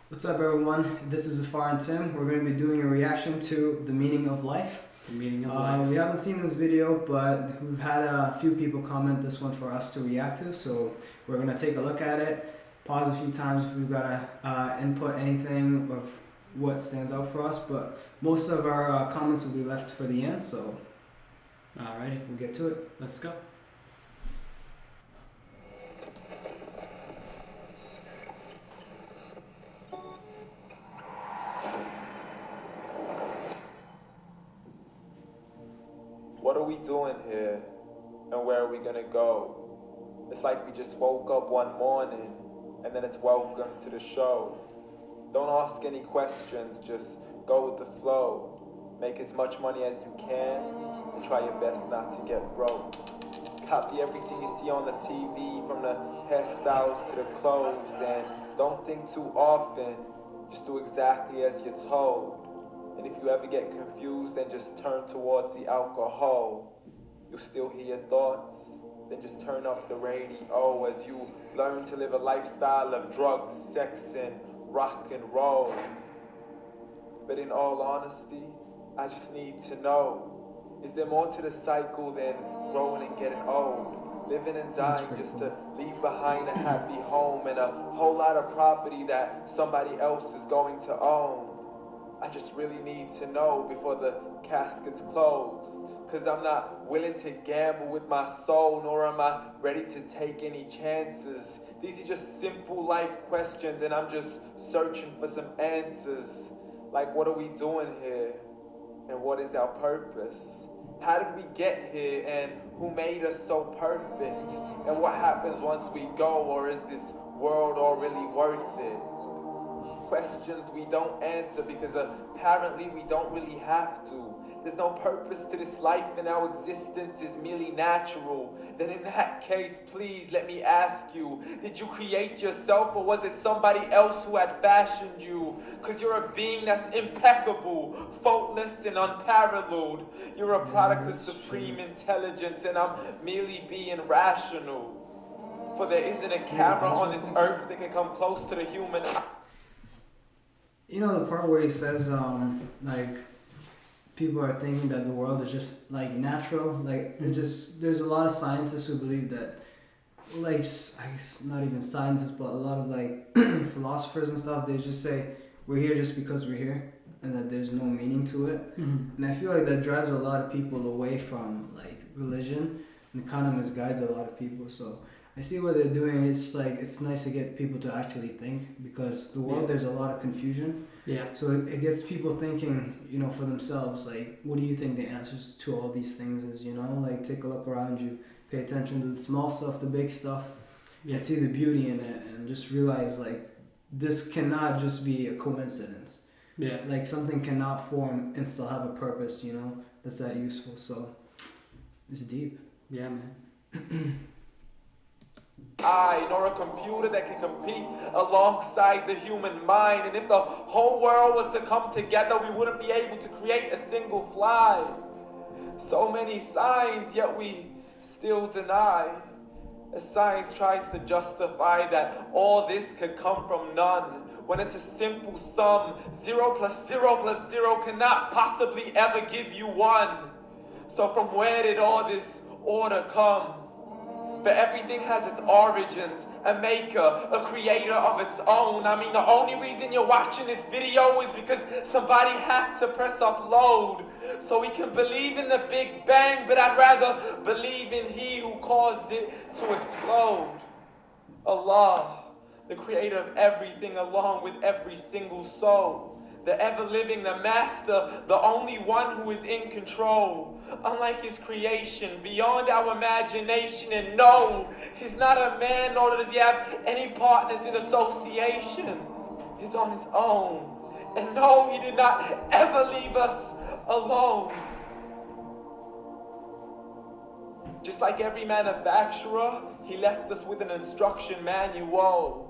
What's up, everyone? This is Zafar and Tim. We're going to be doing a reaction to The Meaning of Life. The meaning of life. We haven't seen this video, but we've had a few people comment this one for us to react to, so we're going to take a look at it, pause a few times if we've got to input anything of what stands out for us, but most of our comments will be left for the end, so Alrighty, we'll get to it. let's go. What are we doing here? And where are we gonna go? It's like we just woke up one morning and then it's welcome to the show. Don't ask any questions, just go with the flow. Make as much money as you can and try your best not to get broke. Copy everything you see on the TV, from the hairstyles to the clothes, and don't think too often, just do exactly as you're told. And if you ever get confused, then just turn towards the alcohol. You'll still hear your thoughts, then just turn up the radio as you learn to live a lifestyle of drugs, sex, and rock and roll. But in all honesty, I just need to know, is there more to the cycle than growing and getting old? Living and dying just to leave behind a happy home and a whole lot of property that somebody else is going to own. I just really need to know before the casket's closed, 'cause I'm not willing to gamble with my soul, nor am I ready to take any chances. These are just simple life questions and I'm just searching for some answers. Like, what are we doing here? And what is our purpose? How did we get here, and who made us so perfect? And what happens once we go, or is this world all really worth it? Questions we don't answer because apparently we don't really have to. There's no purpose to this life and our existence is merely natural. Then in that case, please let me ask you, did you create yourself, or was it somebody else who had fashioned you? 'Cause you're a being that's impeccable, faultless and unparalleled. You're a product of supreme intelligence and I'm merely being rational. For there isn't a camera on this earth that can come close to the human. You know the part where he says, like, people are thinking that the world is just like natural, like there's a lot of scientists who believe that, like, just, I guess not even scientists, but a lot of like philosophers and stuff, they just say we're here just because we're here and that there's no meaning to it. And I feel like that drives a lot of people away from like religion and kind of misguides a lot of people. So I see what they're doing. It's just like, it's nice to get people to actually think, because the world, there's a lot of confusion. Yeah. So it gets people thinking, you know, for themselves, like, what do you think the answers to all these things is, you know? Like, take a look around you, pay attention to the small stuff, the big stuff, and see the beauty in it, and just realize, like, this cannot just be a coincidence. Yeah. Like, something cannot form and still have a purpose, you know, that's that useful. So it's deep. Yeah, man. Nor a computer that can compete alongside the human mind. And if the whole world was to come together, we wouldn't be able to create a single fly. So many signs, yet we still deny. As science tries to justify that all this could come from none, when it's a simple sum. 0 plus 0 plus 0 cannot possibly ever give you 1. So from where did all this order come? But everything has its origins, a maker, a creator of its own. I mean, the only reason you're watching this video is because somebody had to press upload. So we can believe in the Big Bang, but I'd rather believe in He who caused it to explode. Allah, the creator of everything along with every single soul. The ever-living, the master, the only one who is in control. Unlike his creation, beyond our imagination. And no, he's not a man, nor does he have any partners in association. He's on his own. And no, he did not ever leave us alone. Just like every manufacturer, he left us with an instruction manual.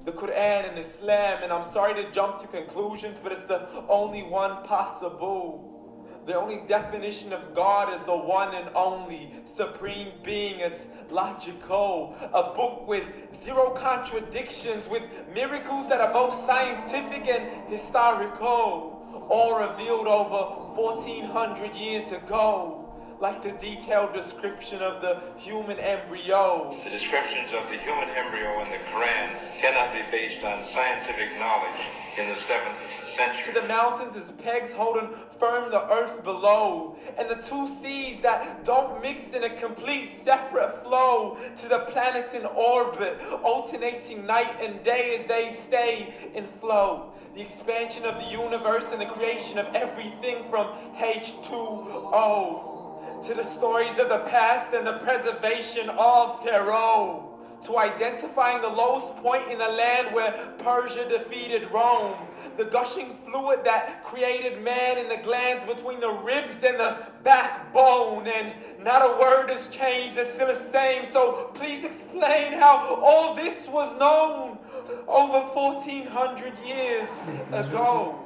The Quran and Islam, and I'm sorry to jump to conclusions, but it's the only one possible. The only definition of God is the one and only supreme being. It's logical. A book with zero contradictions, with miracles that are both scientific and historical, all revealed over 1400 years ago. Like the detailed description of the human embryo. The descriptions of the human embryo in the Quran cannot be based on scientific knowledge in the 7th century. To the mountains as pegs holding firm the earth below, and the two seas that don't mix in a complete separate flow. To the planets in orbit, alternating night and day as they stay in flow. The expansion of the universe and the creation of everything from H2O. To the stories of the past and the preservation of Pharaoh. To identifying the lowest point in the land where Persia defeated Rome. The gushing fluid that created man in the glands between the ribs and the backbone. And not a word has changed, it's still the same. So please explain how all this was known over 1400 years ago.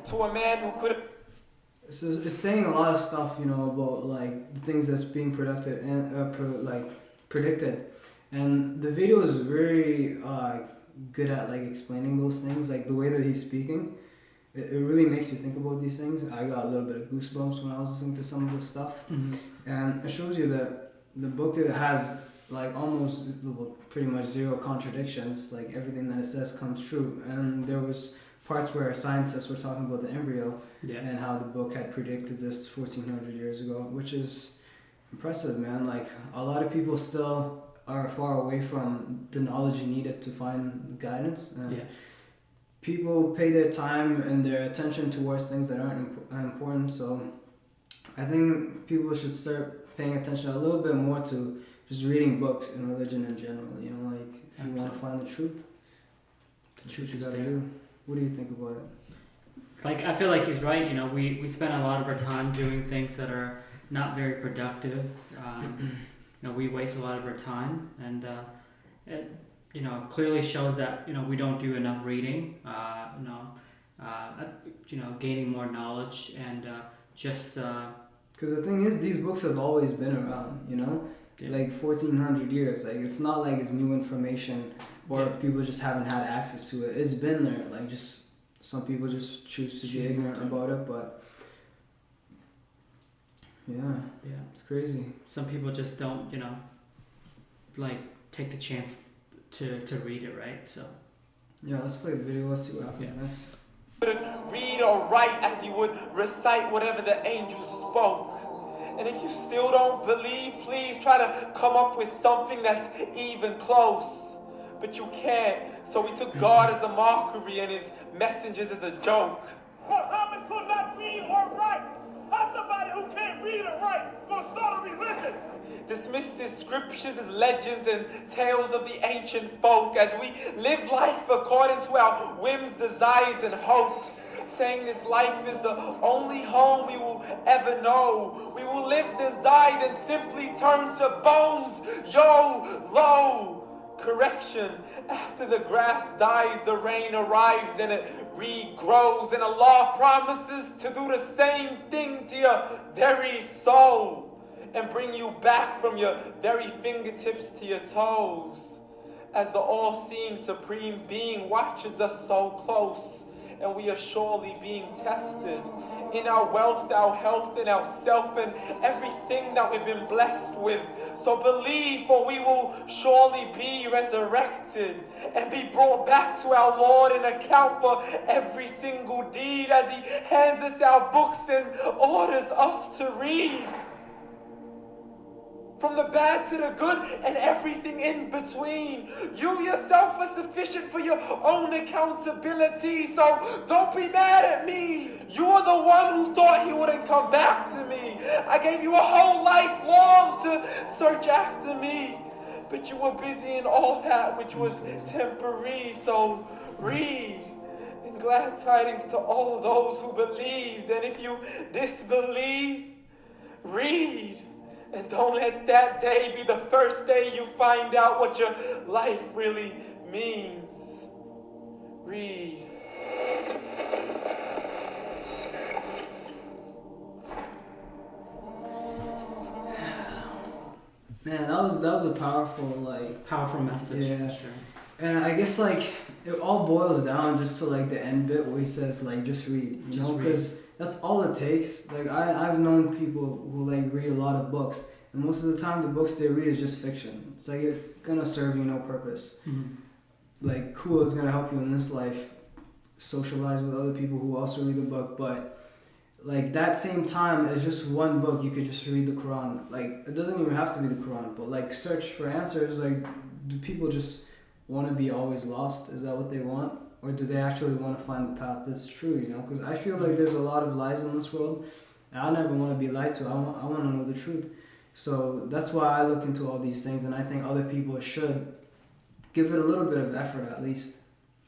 To a man who could have... So it's saying a lot of stuff, you know, about like the things that's being predicted and predicted, and the video is very good at like explaining those things, like the way that he's speaking. It really makes you think about these things. I got a little bit of goosebumps when I was listening to some of this stuff, and it shows you that the book has like almost pretty much zero contradictions. Like everything that it says comes true, and there was parts where scientists were talking about the embryo and how the book had predicted this 1400 years ago, which is impressive, man. Like a lot of people still are far away from the knowledge needed to find guidance. And people pay their time and their attention towards things that aren't important. So I think people should start paying attention a little bit more to just reading books and religion in general. You know, like if you want to find the truth you gotta do. What do you think about it? Like, I feel like he's right. You know, we spend a lot of our time doing things that are not very productive. You know, we waste a lot of our time, and it, you know, clearly shows that, you know, we don't do enough reading. You know, gaining more knowledge and just. Because the thing is, these books have always been around. You know, like 1400 years. Like it's not like it's new information. Or people just haven't had access to it. It's been there. Like just some people just choose to be ignorant about it, but it's crazy. Some people just don't, you know, like take the chance to read it, right? So let's play the video. Let's see what happens next. Read or write as you would recite whatever the angel spoke. And if you still don't believe, please try to come up with something that's even close. But you can't, so we took God as a mockery and his messengers as a joke. Muhammad could not read or write. How somebody who can't read or write gonna start a religion? Dismiss the scriptures as legends and tales of the ancient folk as we live life according to our whims, desires, and hopes. Saying this life is the only home we will ever know. We will live then die, then simply turn to bones. YOLO! Correction, after the grass dies, the rain arrives and it regrows, and Allah promises to do the same thing to your very soul and bring you back from your very fingertips to your toes, as the all-seeing supreme being watches us so close, and we are surely being tested in our wealth, our health, and our self, and everything that we've been blessed with. So believe, for we will surely be resurrected and be brought back to our Lord and account for every single deed as he hands us our books and orders us to read. From the bad to the good and everything in between. You yourself are sufficient for your own accountability, so don't be mad at me. You are the one who thought he wouldn't come back to me. I gave you a whole life long to search after me, but you were busy in all that which was temporary, so read. And glad tidings to all those who believed, and if you disbelieve, read. And don't let that day be the first day you find out what your life really means. Read. Man, that was a powerful like. Powerful message, Yeah. for sure. And I guess like it all boils down just to like the end bit where he says like just read, you Just know, read. because that's all it takes. Like I've known people who like read a lot of books, and most of the time the books they read is just fiction. It's like it's gonna serve you no purpose. Mhm. Like cool, it's gonna help you in this life, socialize with other people who also read the book, but like that same time as just one book you could just read the Quran. Like it doesn't even have to be the Quran, but like search for answers. Like do people just want to be always lost? Is that what they want? Or do they actually want to find the path that's true, you know? Because I feel like there's a lot of lies in this world, and I never want to be lied to. I want to know the truth. So that's why I look into all these things, and I think other people should give it a little bit of effort at least.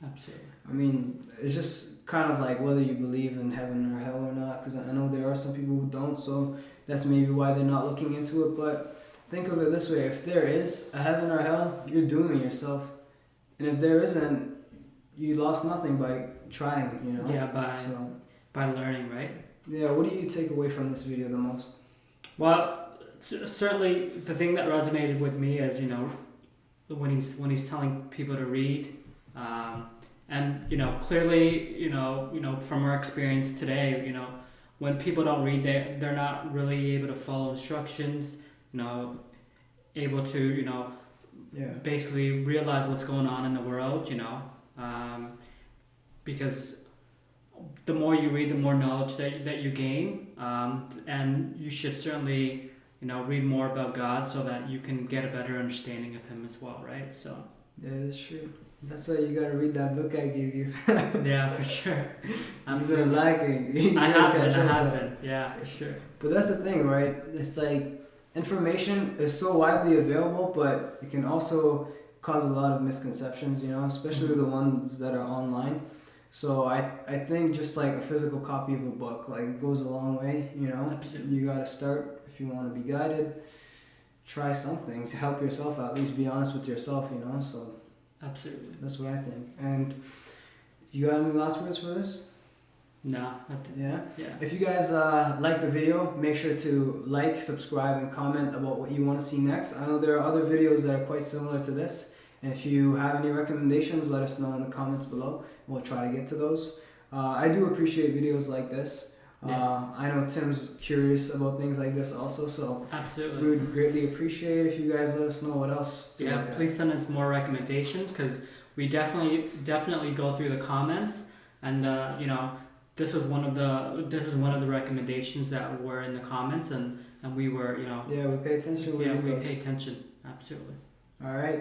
Absolutely. I mean, it's just kind of like whether you believe in heaven or hell or not, because I know there are some people who don't, so that's maybe why they're not looking into it. But think of it this way: if there is a heaven or hell, you're dooming yourself. And if there isn't, you lost nothing by trying, you know? Yeah, So, by learning, right? yeah, what do you take away from this video the most? Well, certainly the thing that resonated with me is, you know, when he's telling people to read, and you know, clearly, you know, from our experience today, you know, when people don't read, they're not really able to follow instructions, you know, able to, you know, Yeah. basically realize what's going on in the world, you know, because the more you read, the more knowledge that you gain, and you should certainly, you know, read more about God so that you can get a better understanding of Him as well, right? So Yeah, that's true. That's why you gotta read that book I gave you. yeah, for sure. You've been lacking. You I gotta catch up have there. been, yeah, for sure. But that's the thing, right? It's like information is so widely available, but it can also cause a lot of misconceptions, you know, especially the ones that are online. So I think just like a physical copy of a book like goes a long way, you know. Absolutely. You gotta start if you want to be guided. Try something to help yourself, at least be honest with yourself, you know. So Absolutely. that's what I think. And you got any last words for this? No, Yeah. yeah. If you guys like the video, make sure to like, subscribe, and comment about what you want to see next. I know there are other videos that are quite similar to this. And if you have any recommendations, let us know in the comments below. We'll try to get to those. I do appreciate videos like this. I know Tim's curious about things like this also, so Absolutely. we would greatly appreciate if you guys let us know what else to Yeah, look at. please send us more recommendations because we definitely go through the comments, and you know, this was one of the recommendations that were in the comments, and we were, you know, Yeah, we pay attention. We read we those. pay attention. Absolutely. All right.